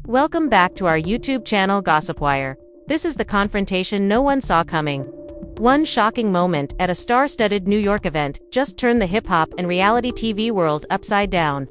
Welcome back to our YouTube channel Gossip Wire. This is the confrontation no one saw coming. One shocking moment at a star-studded New York event just turned the hip-hop and reality TV world upside down.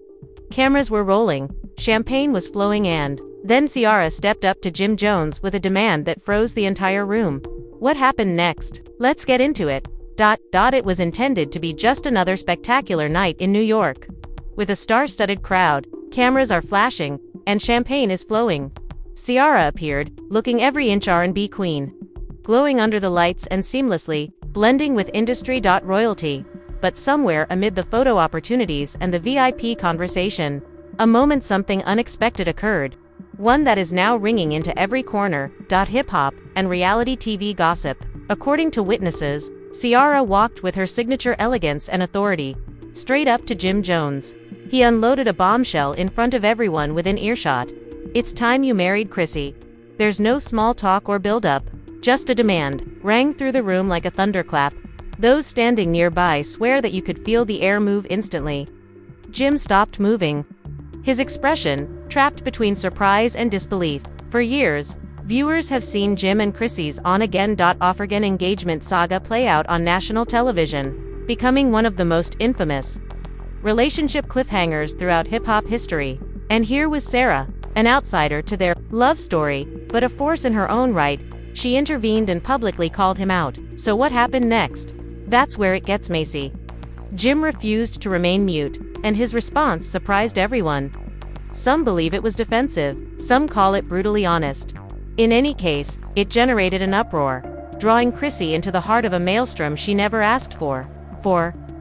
Cameras were rolling, champagne was flowing, and then Ciara stepped up to Jim Jones with a demand that froze the entire room. What happened next? Let's get into it. It was intended to be just another spectacular night in New York. With a star-studded crowd, cameras are flashing, and champagne is flowing. Ciara appeared, looking every inch R&B queen. Glowing under the lights and seamlessly blending with industry royalty. But somewhere amid the photo opportunities and the VIP conversation, a moment something unexpected occurred. One that is now ringing into every corner. Hip-hop and reality TV gossip. According to witnesses, Ciara walked with her signature elegance and authority straight up to Jim Jones. He unloaded a bombshell in front of everyone within earshot. "It's time you married Chrissy." There's no small talk or build-up, just a demand, rang through the room like a thunderclap. Those standing nearby swear that you could feel the air move instantly. Jim stopped moving, his expression trapped between surprise and disbelief. For years, viewers have seen Jim and Chrissy's on-again, off-again engagement saga play out on national television, becoming one of the most infamous relationship cliffhangers throughout hip-hop history. And here was Ciara, an outsider to their love story, but a force in her own right. She intervened and publicly called him out. So what happened next? That's where it gets messy. Jim refused to remain mute, and his response surprised everyone. Some believe it was defensive, some call it brutally honest. In any case, it generated an uproar, drawing Chrissy into the heart of a maelstrom she never asked for.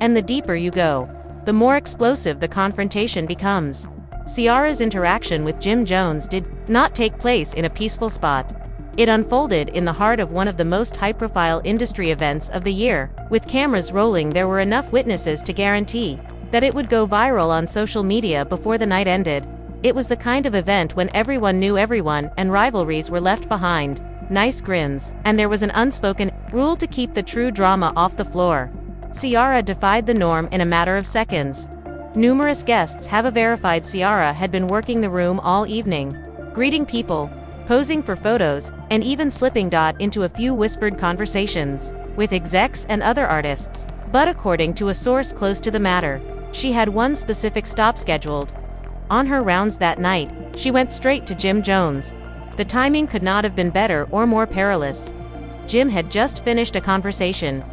And the deeper you go, the more explosive the confrontation becomes. Ciara's interaction with Jim Jones did not take place in a peaceful spot. It unfolded in the heart of one of the most high-profile industry events of the year. With cameras rolling, there were enough witnesses to guarantee that it would go viral on social media before the night ended. It was the kind of event when everyone knew everyone and rivalries were left behind. Nice grins, and there was an unspoken rule to keep the true drama off the floor. Ciara defied the norm in a matter of seconds. Numerous guests have verified Ciara had been working the room all evening, greeting people, posing for photos, and even slipping into a few whispered conversations with execs and other artists. But according to a source close to the matter, she had one specific stop scheduled. On her rounds that night, she went straight to Jim Jones. The timing could not have been better or more perilous. Jim had just finished a conversation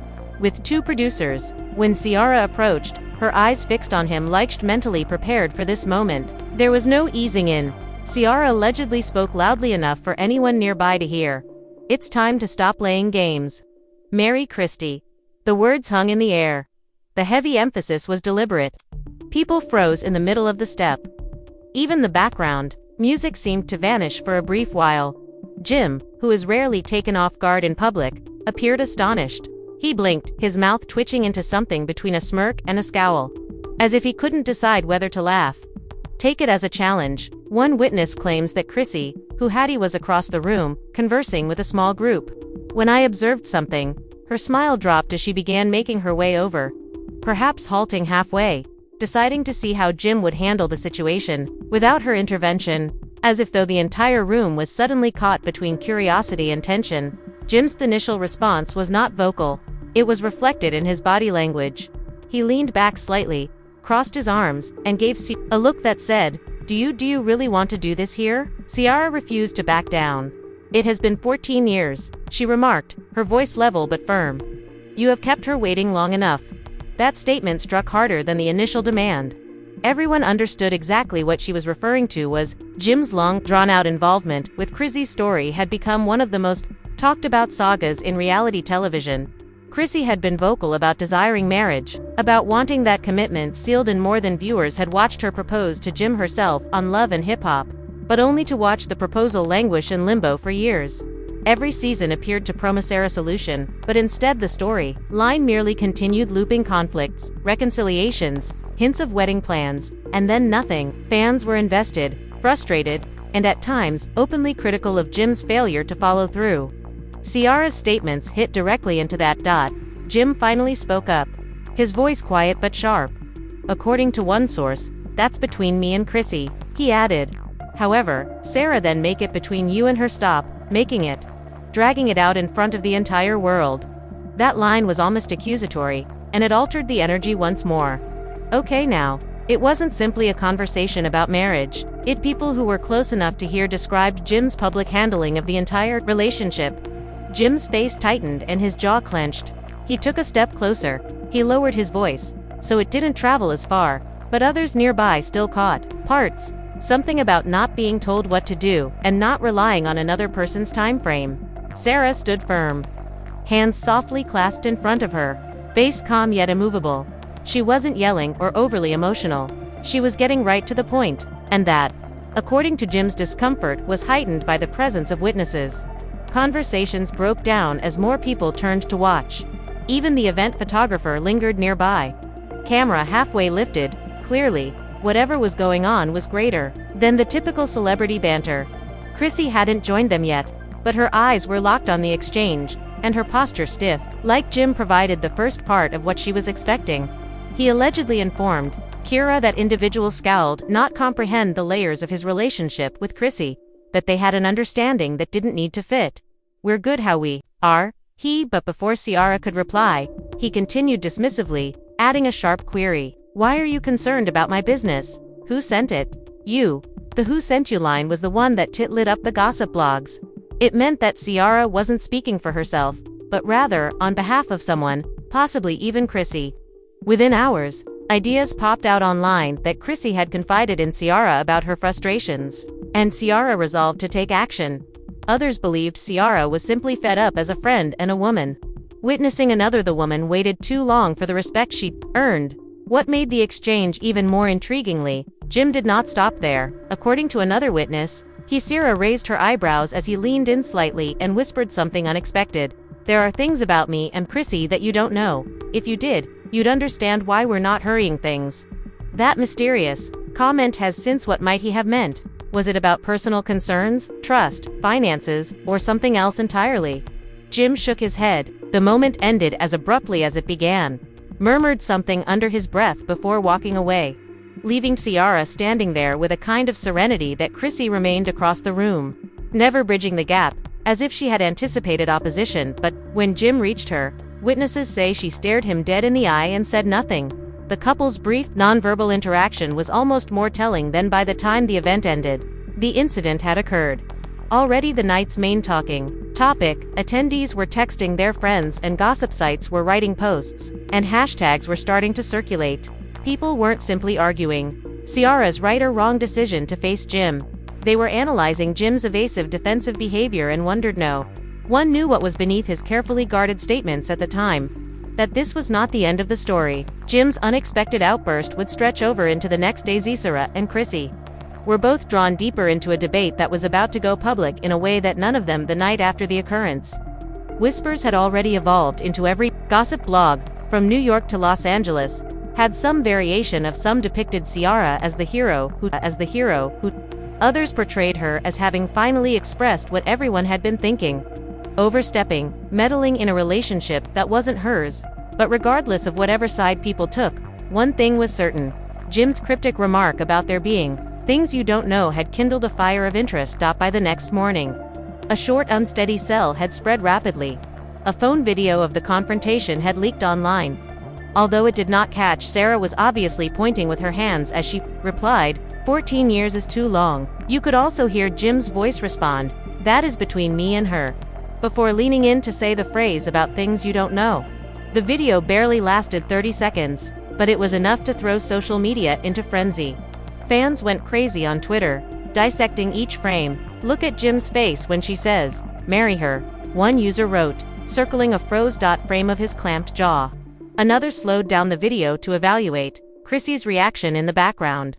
with two producers. When Ciara approached, her eyes fixed on him like she'd mentally prepared for this moment. There was no easing in. Ciara allegedly spoke loudly enough for anyone nearby to hear. "It's time to stop playing games. Marry Christy." The words hung in the air. The heavy emphasis was deliberate. People froze in the middle of the step. Even the background music seemed to vanish for a brief while. Jim, who is rarely taken off guard in public, appeared astonished. He blinked, his mouth twitching into something between a smirk and a scowl, as if he couldn't decide whether to laugh. Take it as a challenge. One witness claims that Chrissy, who was across the room, conversing with a small group. "When I observed something, her smile dropped as she began making her way over, perhaps halting halfway, deciding to see how Jim would handle the situation without her intervention." As if though the entire room was suddenly caught between curiosity and tension, Jim's initial response was not vocal. It was reflected in his body language. He leaned back slightly, crossed his arms, and gave a look that said, Do you really want to do this here?" Ciara refused to back down. "It has been 14 years, she remarked, her voice level but firm. "You have kept her waiting long enough." That statement struck harder than the initial demand. Everyone understood exactly what she was referring to was Jim's long, drawn-out involvement with Chrissy's story had become one of the most talked-about sagas in reality television. Chrissy had been vocal about desiring marriage, about wanting that commitment sealed in more than viewers had watched her propose to Jim herself on Love and Hip Hop, but only to watch the proposal languish in limbo for years. Every season appeared to promise a solution, but instead the story line merely continued looping conflicts, reconciliations, hints of wedding plans, and then nothing. Fans were invested, frustrated, and at times openly critical of Jim's failure to follow through. Ciara's statements hit directly into that. Jim finally spoke up, his voice quiet but sharp. "According to one source, that's between me and Chrissy," he added. However, Ciara then make it between you and her stop, making it. Dragging it out in front of the entire world. That line was almost accusatory, and it altered the energy once more. Okay now. It wasn't simply a conversation about marriage. People who were close enough to hear described Jim's public handling of the entire relationship. Jim's face tightened and his jaw clenched. He took a step closer. He lowered his voice, so it didn't travel as far, but others nearby still caught parts. Something about not being told what to do and not relying on another person's time frame. Ciara stood firm. Hands softly clasped in front of her. Face calm yet immovable. She wasn't yelling or overly emotional. She was getting right to the point, and that, according to Jim's discomfort, was heightened by the presence of witnesses. Conversations broke down as more people turned to watch. Even the event photographer lingered nearby. Camera halfway lifted, clearly, whatever was going on was greater than the typical celebrity banter. Chrissy hadn't joined them yet, but her eyes were locked on the exchange, and her posture stiff, like Jim provided the first part of what she was expecting. He allegedly informed Ciara that individual scowled, not comprehend the layers of his relationship with Chrissy, that they had an understanding that didn't need to fit. We're good how we are, but before Ciara could reply, he continued dismissively, adding a sharp query. Why are you concerned about my business? Who sent it? You. The who sent you line was the one that lit up the gossip blogs. It meant that Ciara wasn't speaking for herself, but rather, on behalf of someone, possibly even Chrissy. Within hours, ideas popped out online that Chrissy had confided in Ciara about her frustrations, and Ciara resolved to take action. Others believed Ciara was simply fed up as a friend and a woman. Witnessing the woman waited too long for the respect she earned. What made the exchange even more intriguingly, Jim did not stop there. According to another witness, Ciara raised her eyebrows as he leaned in slightly and whispered something unexpected. There are things about me and Chrissy that you don't know. If you did, you'd understand why we're not hurrying things. That mysterious comment has since what might he have meant? Was it about personal concerns, trust, finances, or something else entirely? Jim shook his head. The moment ended as abruptly as it began. Murmured something under his breath before walking away, leaving Ciara standing there with a kind of serenity that Chrissy remained across the room, never bridging the gap, as if she had anticipated opposition. But when Jim reached her, witnesses say she stared him dead in the eye and said nothing. The couple's brief, nonverbal interaction was almost more telling than by the time the event ended. The incident had occurred. Already the night's main talking topic, attendees were texting their friends and gossip sites were writing posts, and hashtags were starting to circulate. People weren't simply arguing Ciara's right or wrong decision to face Jim. They were analyzing Jim's evasive defensive behavior and wondered one knew what was beneath his carefully guarded statements at the time. That this was not the end of the story. Jim's unexpected outburst would stretch over into the next day. Ciara and Chrissy were both drawn deeper into a debate that was about to go public in a way that none of them the night after the occurrence. Whispers had already evolved into every gossip blog, from New York to Los Angeles, had some variation of some depicted Ciara as the hero who others portrayed her as having finally expressed what everyone had been thinking. Overstepping, meddling in a relationship that wasn't hers. But regardless of whatever side people took, one thing was certain. Jim's cryptic remark about there being things you don't know had kindled a fire of interest. By the next morning, a short unsteady cell had spread rapidly. A phone video of the confrontation had leaked online. Although it did not catch, Ciara was obviously pointing with her hands as she replied, 14 years is too long. You could also hear Jim's voice respond, that is between me and her, before leaning in to say the phrase about things you don't know. The video barely lasted 30 seconds, but it was enough to throw social media into frenzy. Fans went crazy on Twitter, dissecting each frame. Look at Jim's face when she says, marry her, one user wrote, circling a froze frame of his clamped jaw. Another slowed down the video to evaluate Chrissy's reaction in the background,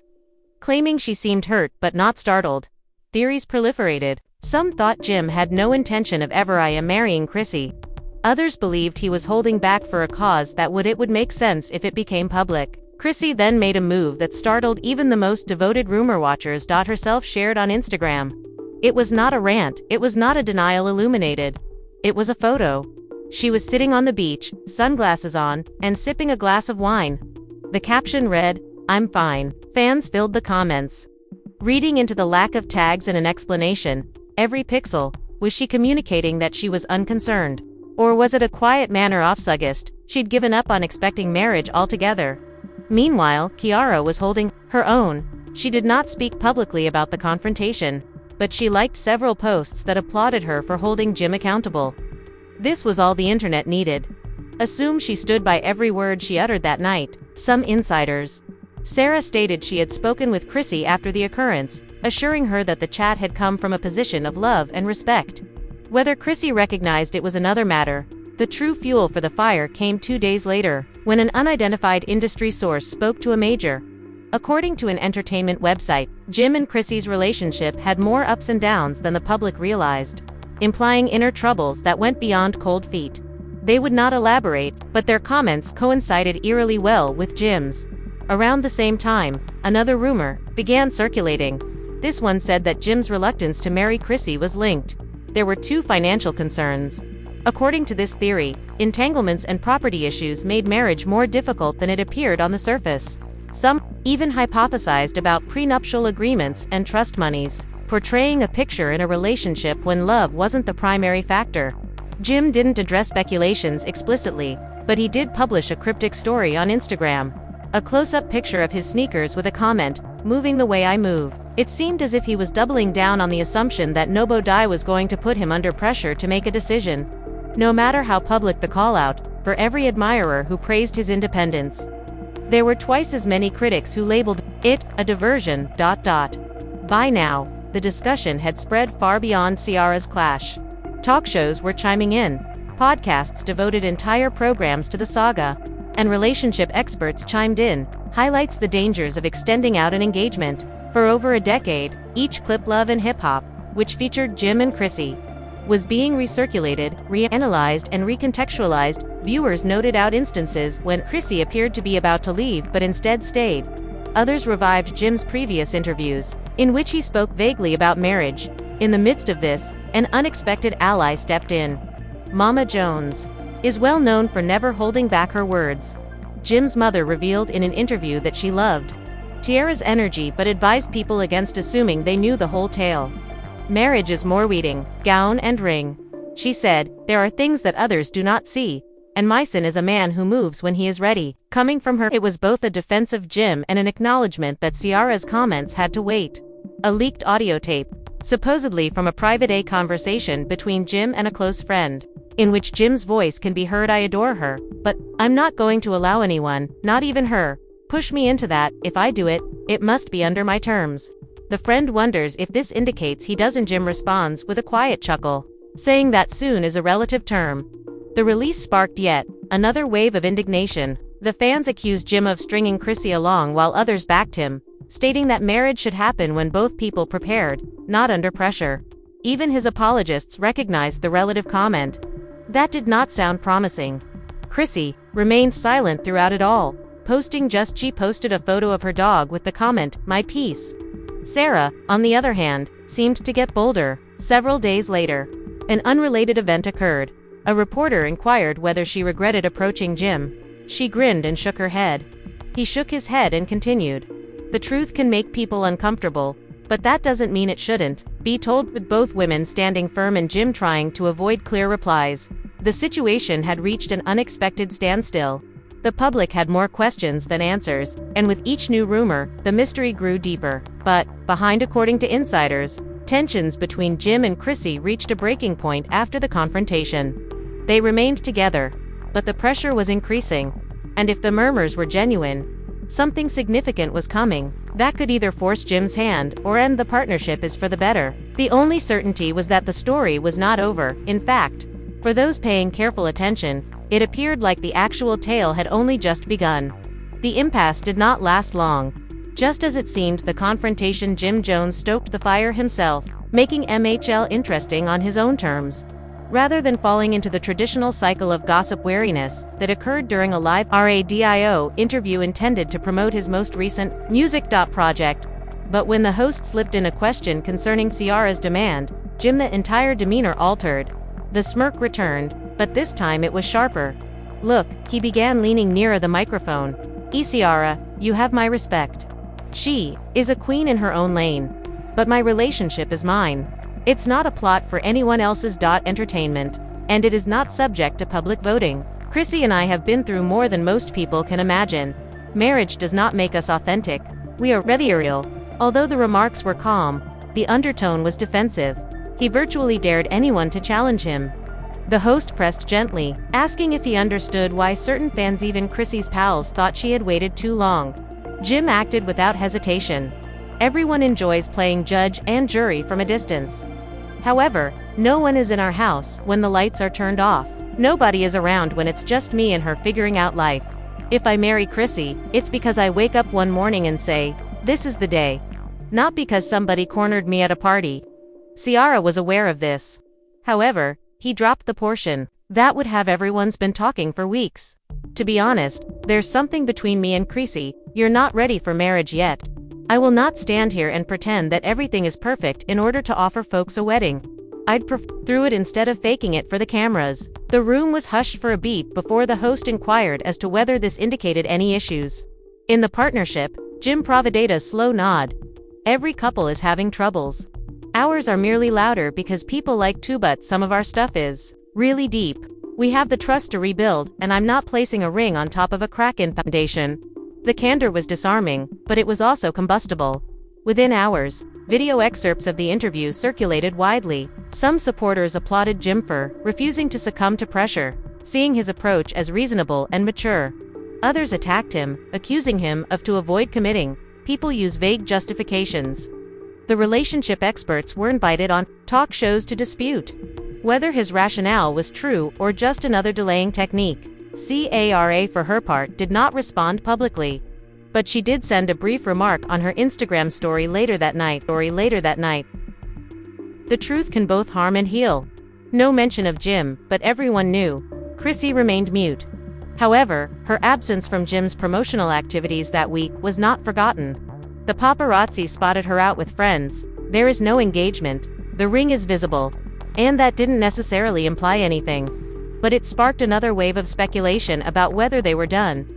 claiming she seemed hurt but not startled. Theories proliferated. Some thought Jim had no intention of ever marrying Chrissy. Others believed he was holding back for a cause that would make sense if it became public. Chrissy then made a move that startled even the most devoted rumor watchers. Herself shared on Instagram. It was not a rant, it was not a denial illuminated. It was a photo. She was sitting on the beach, sunglasses on, and sipping a glass of wine. The caption read, I'm fine. Fans filled the comments, Reading into the lack of tags and an explanation, every pixel, was she communicating that she was unconcerned? Or was it a quiet manner offsugist, she'd given up on expecting marriage altogether? Meanwhile, Ciara was holding her own. She did not speak publicly about the confrontation, but she liked several posts that applauded her for holding Jim accountable. This was all the internet needed. Assume she stood by every word she uttered that night. Some insiders. Ciara stated she had spoken with Chrissy after the occurrence, assuring her that the chat had come from a position of love and respect. Whether Chrissy recognized it was another matter. The true fuel for the fire came 2 days later, when an unidentified industry source spoke to a major. According to an entertainment website, Jim and Chrissy's relationship had more ups and downs than the public realized, implying inner troubles that went beyond cold feet. They would not elaborate, but their comments coincided eerily well with Jim's. Around the same time, another rumor began circulating. This one said that Jim's reluctance to marry Chrissy was linked. There were 2 financial concerns. According to this theory, entanglements and property issues made marriage more difficult than it appeared on the surface. Some even hypothesized about prenuptial agreements and trust monies, portraying a picture in a relationship when love wasn't the primary factor. Jim didn't address speculations explicitly, but he did publish a cryptic story on Instagram. A close-up picture of his sneakers with a comment, "Moving the way I move." It seemed as if he was doubling down on the assumption that Nobody was going to put him under pressure to make a decision. No matter how public the call-out, for every admirer who praised his independence, there were twice as many critics who labeled it a diversion. By now, the discussion had spread far beyond Ciara's clash. Talk shows were chiming in, podcasts devoted entire programs to the saga, and relationship experts chimed in, highlights the dangers of extending out an engagement. For over a decade, each clip Love and Hip Hop, which featured Jim and Chrissy, was being recirculated, reanalyzed and recontextualized. Viewers noted out instances when Chrissy appeared to be about to leave but instead stayed. Others revived Jim's previous interviews, in which he spoke vaguely about marriage. In the midst of this, an unexpected ally stepped in. Mama Jones is well known for never holding back her words. Jim's mother revealed in an interview that she loved Ciara's energy but advised people against assuming they knew the whole tale. "Marriage is more wedding, gown and ring," she said. "There are things that others do not see, and Myson is a man who moves when he is ready." Coming from her, it was both a defense of Jim and an acknowledgement that Ciara's comments had to wait. A leaked audio tape, supposedly from a private conversation between Jim and a close friend, in which Jim's voice can be heard. "I adore her, but I'm not going to allow anyone, not even her, push me into that. If I do it, it must be under my terms." The friend wonders if this indicates he doesn't. Jim responds with a quiet chuckle, saying that soon is a relative term. The release sparked yet another wave of indignation. The fans accused Jim of stringing Chrissy along while others backed him, stating that marriage should happen when both people prepared, not under pressure. Even his apologists recognized the relative comment. That did not sound promising. Chrissy remained silent throughout it all, she posted a photo of her dog with the comment, "My peace." Ciara, on the other hand, seemed to get bolder. Several days later, an unrelated event occurred. A reporter inquired whether she regretted approaching Jim. She grinned and shook her head. He shook his head and continued, "The truth can make people uncomfortable, but that doesn't mean it shouldn't be told." With both women standing firm and Jim trying to avoid clear replies, the situation had reached an unexpected standstill. The public had more questions than answers, and with each new rumor, the mystery grew deeper. But, according to insiders, tensions between Jim and Chrissy reached a breaking point after the confrontation. They remained together, but the pressure was increasing, and if the murmurs were genuine, something significant was coming. That could either force Jim's hand or end the partnership is for the better. The only certainty was that the story was not over. In fact, for those paying careful attention, it appeared like the actual tale had only just begun. The impasse did not last long. Just as it seemed the confrontation, Jim Jones stoked the fire himself, making MHL interesting on his own terms. Rather than falling into the traditional cycle of gossip wariness that occurred during a live radio interview intended to promote his most recent music project. But when the host slipped in a question concerning Ciara's demand, Jim's entire demeanor altered. The smirk returned, but this time it was sharper. "Look," he began, leaning nearer the microphone. "Ciara, you have my respect. She is a queen in her own lane. But my relationship is mine. It's not a plot for anyone else's. Entertainment. And it is not subject to public voting. Chrissy and I have been through more than most people can imagine. Marriage does not make us authentic. We are real. Although the remarks were calm, the undertone was defensive. He virtually dared anyone to challenge him. The host pressed gently, asking if he understood why certain fans, even Chrissy's pals, thought she had waited too long. Jim acted without hesitation. Everyone enjoys playing judge and jury from a distance. However, no one is in our house when the lights are turned off. Nobody is around when it's just me and her figuring out life. If I marry Chrissy, it's because I wake up one morning and say, this is the day. Not because somebody cornered me at a party. Ciara was aware of this. However, he dropped the portion. That would have everyone's been talking for weeks. To be honest, there's something between me and Chrissy. You're not ready for marriage yet. I will not stand here and pretend that everything is perfect in order to offer folks a wedding. I'd prefer through it instead of faking it for the cameras. The room was hushed for a beat before the host inquired as to whether this indicated any issues. In the partnership, Jim provided a slow nod. Every couple is having troubles. Ours are merely louder because people like to, but some of our stuff is really deep. We have the trust to rebuild, and I'm not placing a ring on top of a crack-in foundation. The candor was disarming, but it was also combustible. Within hours, video excerpts of the interview circulated widely. Some supporters applauded Jim for refusing to succumb to pressure, seeing his approach as reasonable and mature. Others attacked him, accusing him of to avoid committing. People use vague justifications. The relationship experts were invited on talk shows to dispute whether his rationale was true or just another delaying technique. Ciara, for her part, did not respond publicly, but she did send a brief remark on her Instagram story later that night. The truth can both harm and heal. No mention of Jim, but everyone knew. Chrissy remained mute. However, her absence from Jim's promotional activities that week was not forgotten. The paparazzi spotted her out with friends. There is no engagement. The ring is visible. And that didn't necessarily imply anything. But it sparked another wave of speculation about whether they were done.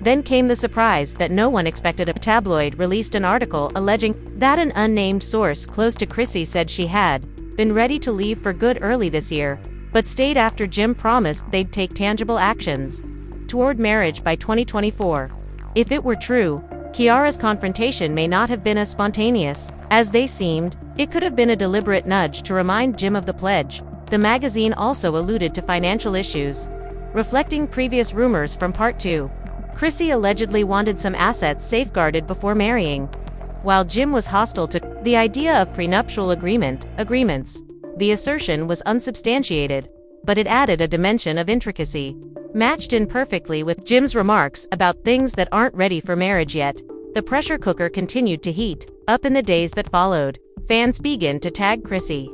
Then came the surprise that no one expected. A tabloid released an article alleging that an unnamed source close to Chrissy said she had been ready to leave for good early this year, but stayed after Jim promised they'd take tangible actions toward marriage by 2024. If it were true, Ciara's confrontation may not have been as spontaneous as they seemed. It could have been a deliberate nudge to remind Jim of the pledge. The magazine also alluded to financial issues, reflecting previous rumors from Part 2. Chrissy allegedly wanted some assets safeguarded before marrying, while Jim was hostile to the idea of prenuptial agreements. The assertion was unsubstantiated, but it added a dimension of intricacy, matched in perfectly with Jim's remarks about things that aren't ready for marriage yet. The pressure cooker continued to heat up in the days that followed. Fans began to tag Chrissy.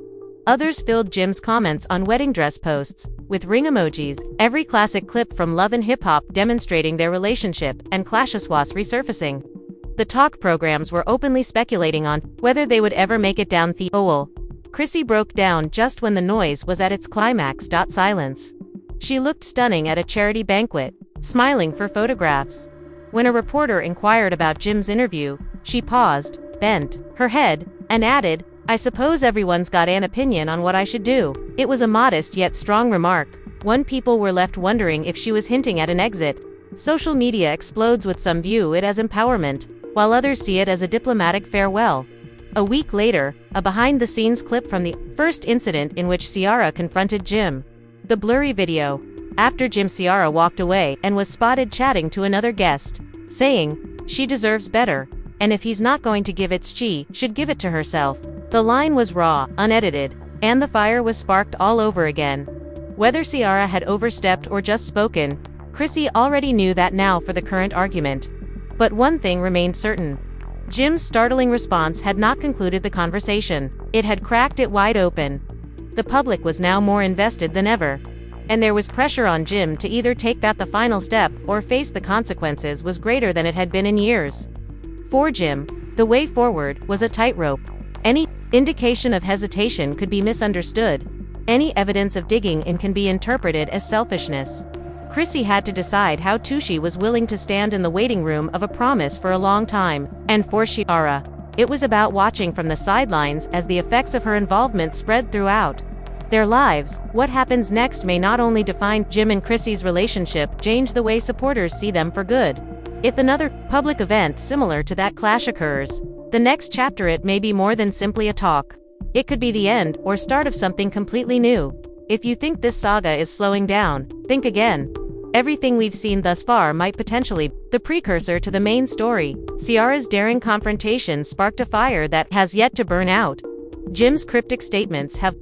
Others filled Jim's comments on wedding dress posts with ring emojis, every classic clip from Love and Hip Hop demonstrating their relationship, and Clasheswas resurfacing. The talk programs were openly speculating on whether they would ever make it down the aisle. Chrissy broke down just when the noise was at its climax. Silence. She looked stunning at a charity banquet, smiling for photographs. When a reporter inquired about Jim's interview, she paused, bent her head, and added, "I suppose everyone's got an opinion on what I should do." It was a modest yet strong remark. One people were left wondering if she was hinting at an exit. Social media explodes with some view it as empowerment, while others see it as a diplomatic farewell. A week later, a behind-the-scenes clip from the first incident in which Ciara confronted Jim. The blurry video. After Jim, Ciara walked away and was spotted chatting to another guest, saying, "She deserves better, and if he's not going to give it, she should give it to herself." The line was raw, unedited, and the fire was sparked all over again. Whether Ciara had overstepped or just spoken, Chrissy already knew that now for the current argument. But one thing remained certain. Jim's startling response had not concluded the conversation. It had cracked it wide open. The public was now more invested than ever, and there was pressure on Jim to either take the final step or face the consequences was greater than it had been in years. For Jim, the way forward was a tightrope. Any indication of hesitation could be misunderstood. Any evidence of digging in can be interpreted as selfishness. Chrissy had to decide how Tushi was willing to stand in the waiting room of a promise for a long time, and for Ciara, it was about watching from the sidelines as the effects of her involvement spread throughout their lives. What happens next may not only define Jim and Chrissy's relationship, change the way supporters see them for good. If another public event similar to that clash occurs, the next chapter, it may be more than simply a talk. It could be the end or start of something completely new. If you think this saga is slowing down, think again. Everything we've seen thus far might potentially be the precursor to the main story. Ciara's daring confrontation sparked a fire that has yet to burn out. Jim's cryptic statements have